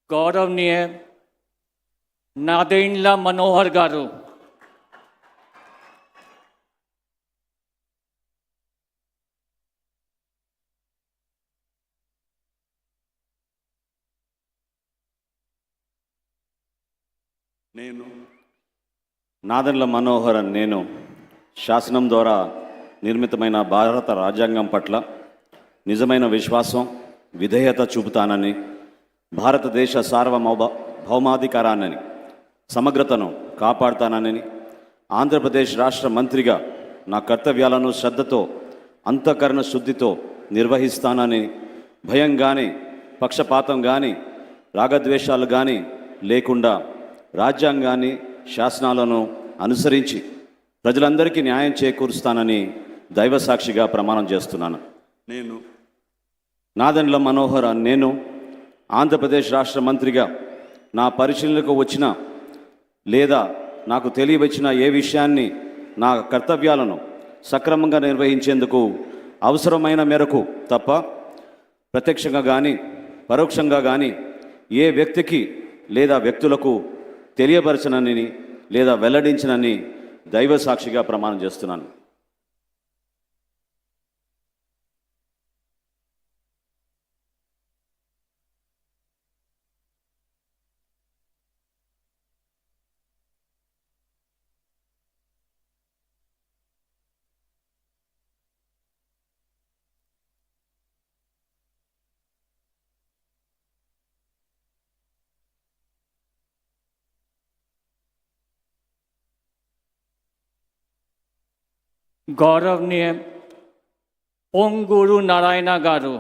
గౌరవనీయ నాదెండ్ల మనోహర్ గారు, నాదెండ్ల మనోహర్ నేను శాసనం ద్వారా నిర్మితమైన భారత రాజ్యాంగం పట్ల నిజమైన విశ్వాసం విధేయత చూపుతానని, భారతదేశ భౌమాధికారాన్ని సమగ్రతను కాపాడుతానని, ఆంధ్రప్రదేశ్ రాష్ట్ర మంత్రిగా నా కర్తవ్యాలను శ్రద్ధతో అంతఃకరణ శుద్ధితో నిర్వహిస్తానని, భయం కానీ పక్షపాతం కానీ రాగద్వేషాలు కానీ లేకుండా రాజ్యాంగాన్ని శాసనాలను అనుసరించి ప్రజలందరికీ న్యాయం చేకూరుస్తానని దైవసాక్షిగా ప్రమాణం చేస్తున్నాను. నాదెండ్ల మనోహర్ నేను ఆంధ్రప్రదేశ్ రాష్ట్ర మంత్రిగా నా పరిశీలనకు వచ్చిన లేదా నాకు తెలియవచ్చిన ఏ విషయాన్ని నా కర్తవ్యాలను సక్రమంగా నిర్వహించేందుకు అవసరమైన మేరకు తప్ప ప్రత్యక్షంగా కానీ పరోక్షంగా కానీ ఏ వ్యక్తికి లేదా వ్యక్తులకు తెలియపరచనని లేదా వెల్లడించనని దైవ సాక్షిగా ప్రమాణం చేస్తున్నాను. గౌరవనీయ పొంగూరు నారాయణ గారు,